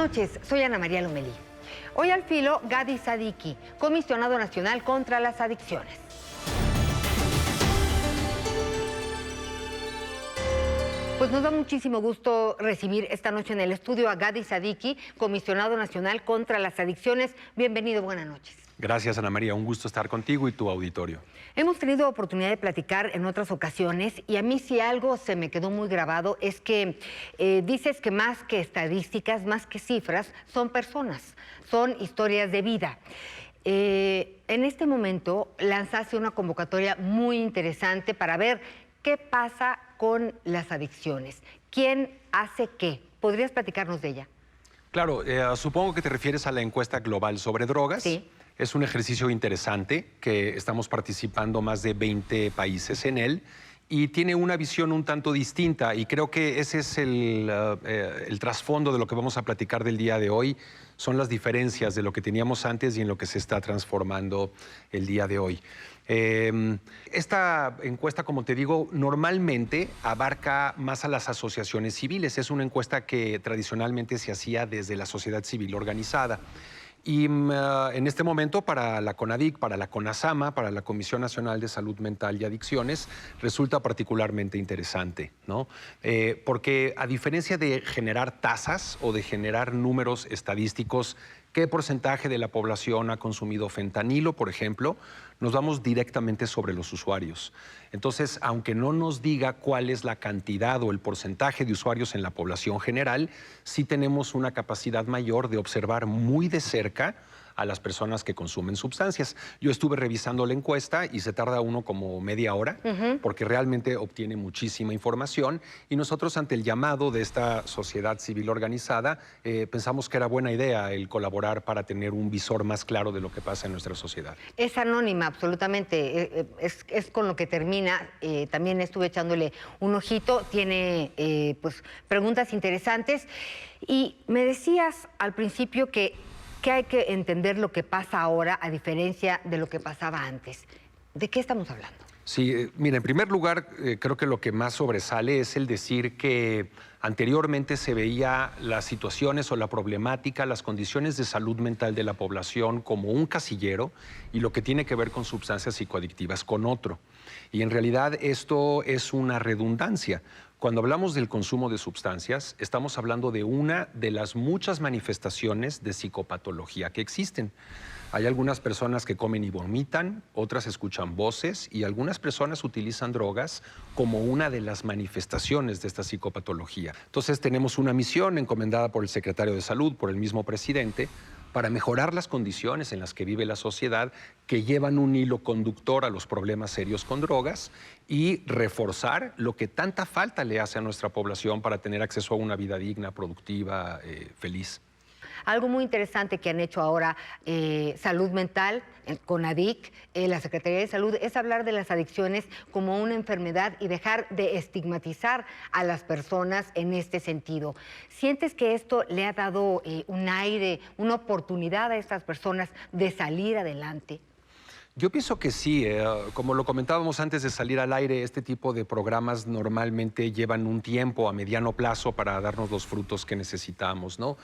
noches, soy Ana María Lomelí. Hoy al filo, Gadi Sadiki, comisionado nacional contra las adicciones. Pues nos da muchísimo gusto recibir esta noche en el estudio a Gadi Sadiki, comisionado nacional contra las adicciones. Bienvenido, buenas noches. Gracias, Ana María. Un gusto estar contigo y tu auditorio. Hemos tenido oportunidad de platicar en otras ocasiones y a mí si algo se me quedó muy grabado es que dices que más que estadísticas, más que cifras, son personas, son historias de vida. En este momento lanzaste una convocatoria muy interesante para ver qué pasa con las adicciones. ¿Quién hace qué? ¿Podrías platicarnos de ella? Claro, supongo que te refieres a la encuesta global sobre drogas. Sí. Es un ejercicio interesante que estamos participando más de 20 países en él y tiene una visión un tanto distinta y creo que ese es el trasfondo de lo que vamos a platicar del día de hoy. Son las diferencias de lo que teníamos antes y en lo que se está transformando el día de hoy. Esta encuesta, como te digo, normalmente abarca más a las asociaciones civiles. Es una encuesta que tradicionalmente se hacía desde la sociedad civil organizada. Y en este momento para la CONADIC, para la CONASAMA, para la Comisión Nacional de Salud Mental y Adicciones, resulta particularmente interesante, ¿no? Porque a diferencia de generar tasas o de generar números estadísticos, qué porcentaje de la población ha consumido fentanilo, por ejemplo, nos vamos directamente sobre los usuarios. Entonces, aunque no nos diga cuál es la cantidad o el porcentaje de usuarios en la población general, sí tenemos una capacidad mayor de observar muy de cerca a las personas que consumen sustancias. Yo estuve revisando la encuesta y se tarda uno como media hora porque realmente obtiene muchísima información y nosotros ante el llamado de esta sociedad civil organizada pensamos que era buena idea el colaborar para tener un visor más claro de lo que pasa en nuestra sociedad. Es anónima, absolutamente, es con lo que termina. También estuve echándole un ojito, tiene pues preguntas interesantes y me decías al principio que hay que entender lo que pasa ahora a diferencia de lo que pasaba antes. ¿De qué estamos hablando? Sí, mira, en primer lugar, creo que lo que más sobresale es el decir que anteriormente se veía las situaciones o la problemática, las condiciones de salud mental de la población como un casillero y lo que tiene que ver con sustancias psicoadictivas con otro. Y en realidad esto es una redundancia. Cuando hablamos del consumo de sustancias, estamos hablando de una de las muchas manifestaciones de psicopatología que existen. Hay algunas personas que comen y vomitan, otras escuchan voces y algunas personas utilizan drogas como una de las manifestaciones de esta psicopatología. Entonces tenemos una misión encomendada por el secretario de Salud, por el mismo presidente, para mejorar las condiciones en las que vive la sociedad que llevan un hilo conductor a los problemas serios con drogas y reforzar lo que tanta falta le hace a nuestra población para tener acceso a una vida digna, productiva, feliz. Algo muy interesante que han hecho ahora Salud Mental, CONADIC, la Secretaría de Salud, es hablar de las adicciones como una enfermedad y dejar de estigmatizar a las personas en este sentido. ¿Sientes que esto le ha dado un aire, una oportunidad a estas personas de salir adelante? Yo pienso que sí, como lo comentábamos antes de salir al aire, este tipo de programas normalmente llevan un tiempo a mediano plazo para darnos los frutos que necesitamos, ¿no?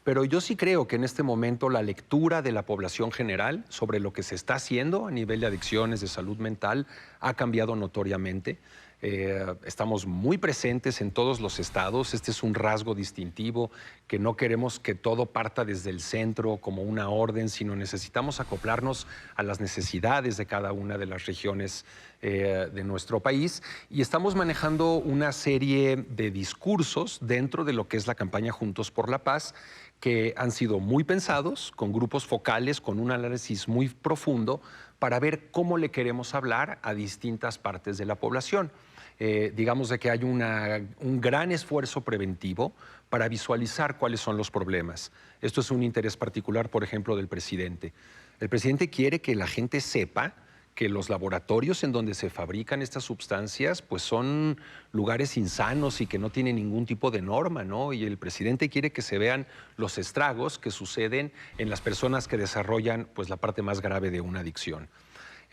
Pero yo sí creo que en este momento la lectura de la población general sobre lo que se está haciendo a nivel de adicciones, de salud mental, ha cambiado notoriamente. Estamos muy presentes en todos los estados. Este es un rasgo distintivo, que no queremos que todo parta desde el centro como una orden, sino necesitamos acoplarnos a las necesidades de cada una de las regiones de nuestro país. Y estamos manejando una serie de discursos dentro de lo que es la campaña Juntos por la Paz, que han sido muy pensados, con grupos focales, con un análisis muy profundo, para ver cómo le queremos hablar a distintas partes de la población. Digamos de que hay un gran esfuerzo preventivo para visualizar cuáles son los problemas. Esto es un interés particular, por ejemplo, del presidente. El presidente quiere que la gente sepa que los laboratorios en donde se fabrican estas sustancias pues son lugares insanos y que no tienen ningún tipo de norma, ¿no? Y el presidente quiere que se vean los estragos que suceden en las personas que desarrollan pues la parte más grave de una adicción.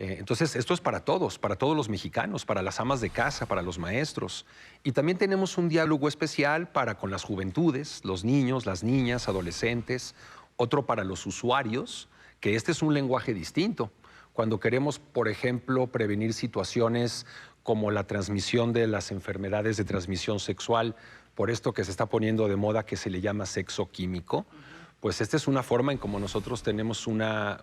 Entonces, esto es para todos los mexicanos, para las amas de casa, para los maestros. Y también tenemos un diálogo especial para con las juventudes, los niños, las niñas, adolescentes, otro para los usuarios, que este es un lenguaje distinto. Cuando queremos, por ejemplo, prevenir situaciones como la transmisión de las enfermedades de transmisión sexual, por esto que se está poniendo de moda que se le llama sexo químico, pues esta es una forma en como nosotros tenemos una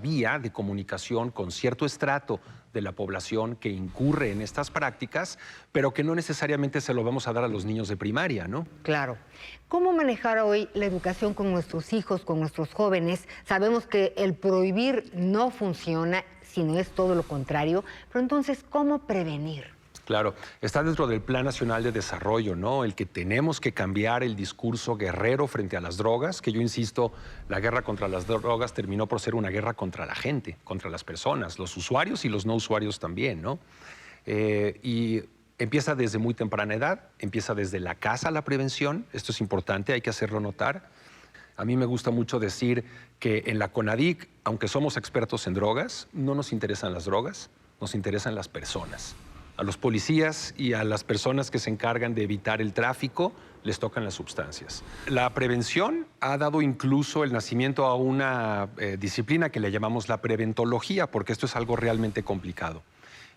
vía de comunicación con cierto estrato de la población que incurre en estas prácticas, pero que no necesariamente se lo vamos a dar a los niños de primaria, ¿no? Claro. ¿Cómo manejar hoy la educación con nuestros hijos, con nuestros jóvenes? Sabemos que el prohibir no funciona, sino es todo lo contrario, pero entonces, ¿cómo prevenir? Claro, está dentro del Plan Nacional de Desarrollo, ¿no? El que tenemos que cambiar el discurso guerrero frente a las drogas, que yo insisto, la guerra contra las drogas terminó por ser una guerra contra la gente, contra las personas, los usuarios y los no usuarios también, ¿no? Y empieza desde muy temprana edad, empieza desde la casa la prevención, esto es importante, hay que hacerlo notar. A mí me gusta mucho decir que en la CONADIC, aunque somos expertos en drogas, no nos interesan las drogas, nos interesan las personas. A los policías y a las personas que se encargan de evitar el tráfico les tocan las sustancias. La prevención ha dado incluso el nacimiento a una disciplina que le llamamos la preventología, porque esto es algo realmente complicado.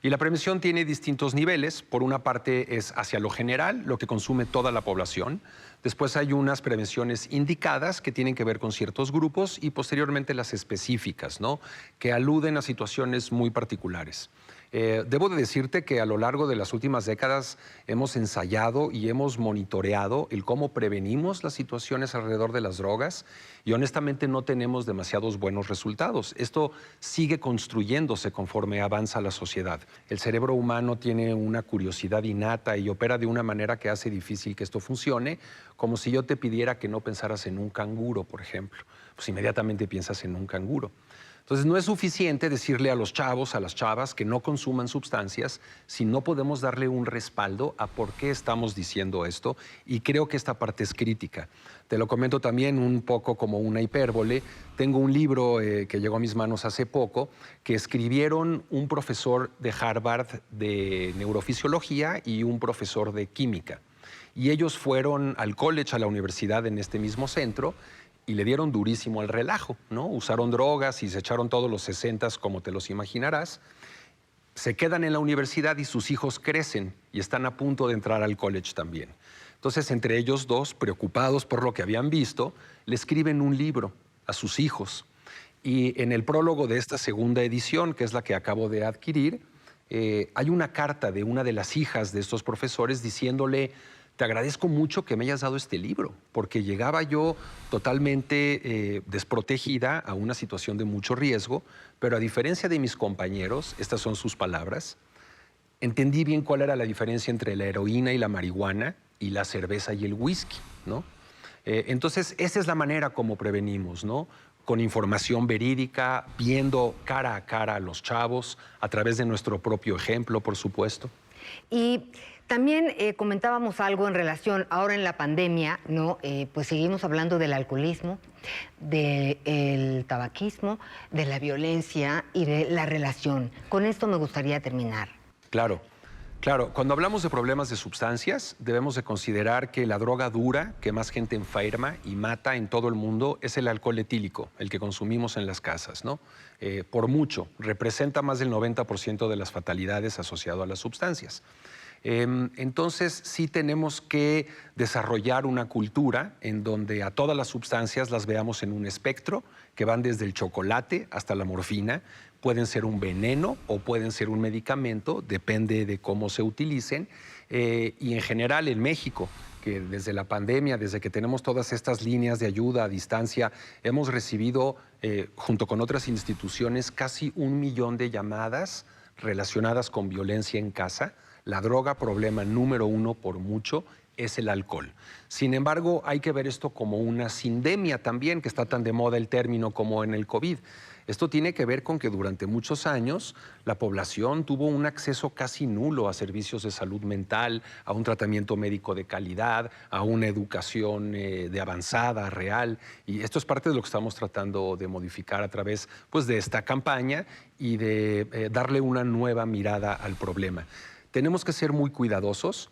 Y la prevención tiene distintos niveles. Por una parte es hacia lo general, lo que consume toda la población. Después hay unas prevenciones indicadas que tienen que ver con ciertos grupos y posteriormente las específicas, ¿no? Que aluden a situaciones muy particulares. Debo de decirte que a lo largo de las últimas décadas hemos ensayado y hemos monitoreado el cómo prevenimos las situaciones alrededor de las drogas y honestamente no tenemos demasiados buenos resultados. Esto sigue construyéndose conforme avanza la sociedad. El cerebro humano tiene una curiosidad innata y opera de una manera que hace difícil que esto funcione, como si yo te pidiera que no pensaras en un canguro, por ejemplo. Pues inmediatamente piensas en un canguro. Entonces, no es suficiente decirle a los chavos, a las chavas, que no consuman sustancias si no podemos darle un respaldo a por qué estamos diciendo esto, y creo que esta parte es crítica. Te lo comento también un poco como una hipérbole. Tengo un libro que llegó a mis manos hace poco, que escribieron un profesor de Harvard de neurofisiología y un profesor de química. Y ellos fueron al college, a la universidad en este mismo centro, y le dieron durísimo al relajo, ¿no? Usaron drogas y se echaron todos los 60s, como te los imaginarás. Se quedan en la universidad y sus hijos crecen y están a punto de entrar al college también. Entonces, entre ellos dos, preocupados por lo que habían visto, le escriben un libro a sus hijos. Y en el prólogo de esta segunda edición, que es la que acabo de adquirir, hay una carta de una de las hijas de estos profesores diciéndole: te agradezco mucho que me hayas dado este libro, porque llegaba yo totalmente desprotegida a una situación de mucho riesgo, pero a diferencia de mis compañeros, estas son sus palabras, entendí bien cuál era la diferencia entre la heroína y la marihuana y la cerveza y el whisky, ¿no? Entonces, esa es la manera como prevenimos, ¿no? Con información verídica, viendo cara a cara a los chavos, a través de nuestro propio ejemplo, por supuesto. Y también comentábamos algo en relación, ahora en la pandemia, ¿no? Pues seguimos hablando del alcoholismo, del tabaquismo, de la violencia y de la relación. Con esto me gustaría terminar. Claro, claro. Cuando hablamos de problemas de sustancias, debemos de considerar que la droga dura que más gente enferma y mata en todo el mundo es el alcohol etílico, el que consumimos en las casas, ¿no? Por mucho, representa más del 90% de las fatalidades asociadas a las sustancias. Entonces, sí tenemos que desarrollar una cultura en donde a todas las sustancias las veamos en un espectro, que van desde el chocolate hasta la morfina. Pueden ser un veneno o pueden ser un medicamento, depende de cómo se utilicen. Y en general en México, que desde la pandemia, desde que tenemos todas estas líneas de ayuda a distancia, hemos recibido, junto con otras instituciones, casi 1 millón de llamadas relacionadas con violencia en casa. La droga, problema número 1 por mucho, es el alcohol. Sin embargo, hay que ver esto como una sindemia también, que está tan de moda el término como en el COVID. Esto tiene que ver con que durante muchos años la población tuvo un acceso casi nulo a servicios de salud mental, a un tratamiento médico de calidad, a una educación de avanzada, real. Y esto es parte de lo que estamos tratando de modificar a través, pues, de esta campaña y de darle una nueva mirada al problema. Tenemos que ser muy cuidadosos.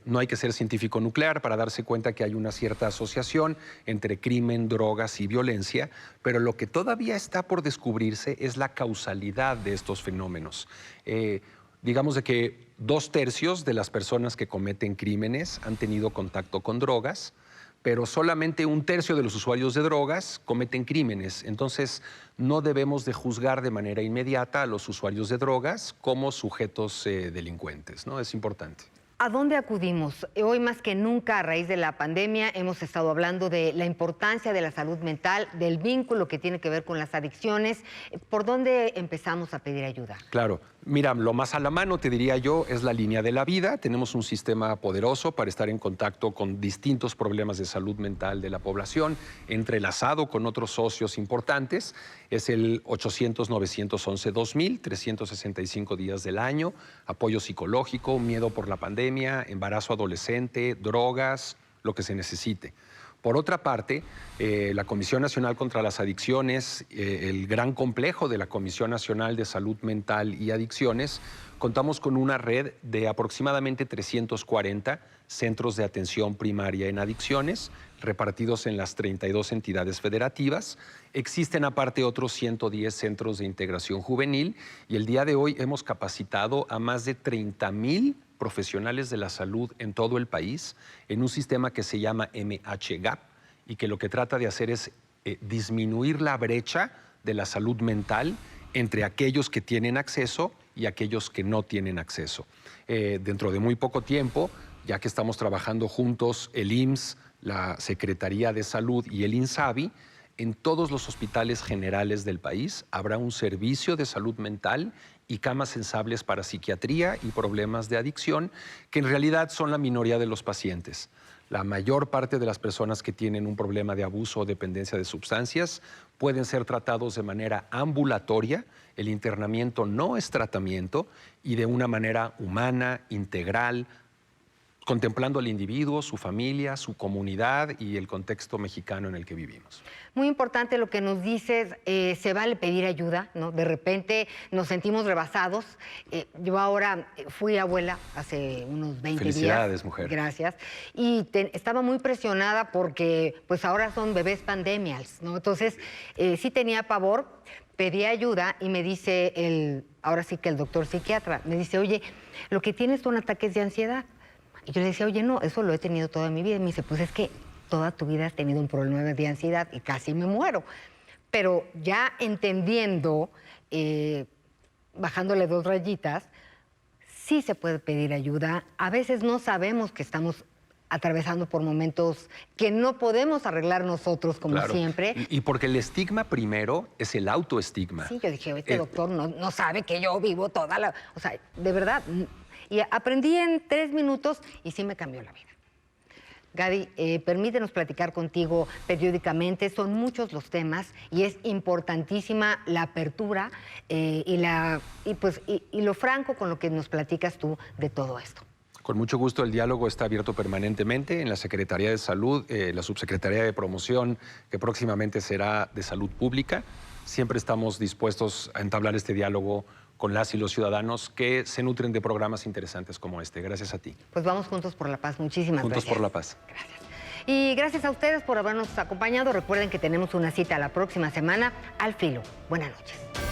No hay que ser científico nuclear para darse cuenta que hay una cierta asociación entre crimen, drogas y violencia, pero lo que todavía está por descubrirse es la causalidad de estos fenómenos. Digamos de que 2/3 de las personas que cometen crímenes han tenido contacto con drogas, pero solamente 1/3 de los usuarios de drogas cometen crímenes. Entonces, no debemos de juzgar de manera inmediata a los usuarios de drogas como sujetos delincuentes, ¿no? Es importante. ¿A dónde acudimos? Hoy más que nunca, a raíz de la pandemia, hemos estado hablando de la importancia de la salud mental, del vínculo que tiene que ver con las adicciones. ¿Por dónde empezamos a pedir ayuda? Claro. Mira, lo más a la mano, te diría yo, es la línea de la vida. Tenemos un sistema poderoso para estar en contacto con distintos problemas de salud mental de la población, entrelazado con otros socios importantes. Es el 800-911-2000, 365 días del año, apoyo psicológico, miedo por la pandemia, embarazo adolescente, drogas, lo que se necesite. Por otra parte, la Comisión Nacional contra las Adicciones, el gran complejo de la Comisión Nacional de Salud Mental y Adicciones, contamos con una red de aproximadamente 340 centros de atención primaria en adicciones, repartidos en las 32 entidades federativas. Existen aparte otros 110 centros de integración juvenil y el día de hoy hemos capacitado a más de 30,000 profesionales de la salud en todo el país en un sistema que se llama MHGAP y que lo que trata de hacer es disminuir la brecha de la salud mental entre aquellos que tienen acceso y aquellos que no tienen acceso. Dentro de muy poco tiempo, ya que estamos trabajando juntos el IMSS, la Secretaría de Salud y el INSABI, en todos los hospitales generales del país habrá un servicio de salud mental y camas sensibles para psiquiatría y problemas de adicción, que en realidad son la minoría de los pacientes. La mayor parte de las personas que tienen un problema de abuso o dependencia de sustancias pueden ser tratados de manera ambulatoria. El internamiento no es tratamiento y de una manera humana, integral, contemplando al individuo, su familia, su comunidad y el contexto mexicano en el que vivimos. Muy importante lo que nos dices, se vale pedir ayuda, ¿no? De repente nos sentimos rebasados. Yo ahora fui abuela hace unos 20 días. Felicidades, mujer. Gracias. Y estaba muy presionada porque pues ahora son bebés pandemials, ¿no? Entonces, sí tenía pavor, pedí ayuda y me dice ahora sí que el doctor psiquiatra, me dice, oye, lo que tienes son ataques de ansiedad. Y yo le decía, oye, no, eso lo he tenido toda mi vida. Y me dice, pues es que toda tu vida has tenido un problema de ansiedad y casi me muero. Pero ya entendiendo, bajándole 2 rayitas, sí se puede pedir ayuda. A veces no sabemos que estamos atravesando por momentos que no podemos arreglar nosotros, como claro. siempre. Y porque el estigma primero es el autoestigma. Sí, yo dije, este doctor no sabe que yo vivo toda la... O sea, de verdad... Y aprendí en 3 minutos y sí me cambió la vida. Gaby, permítenos platicar contigo periódicamente. Son muchos los temas y es importantísima la apertura y lo franco con lo que nos platicas tú de todo esto. Con mucho gusto, el diálogo está abierto permanentemente en la Secretaría de Salud, la Subsecretaría de Promoción, que próximamente será de Salud Pública. Siempre estamos dispuestos a entablar este diálogo con las y los ciudadanos que se nutren de programas interesantes como este. Gracias a ti. Pues vamos Juntos por la Paz. Muchísimas gracias. Juntos por la Paz. Gracias. Y gracias a ustedes por habernos acompañado. Recuerden que tenemos una cita la próxima semana al filo. Buenas noches.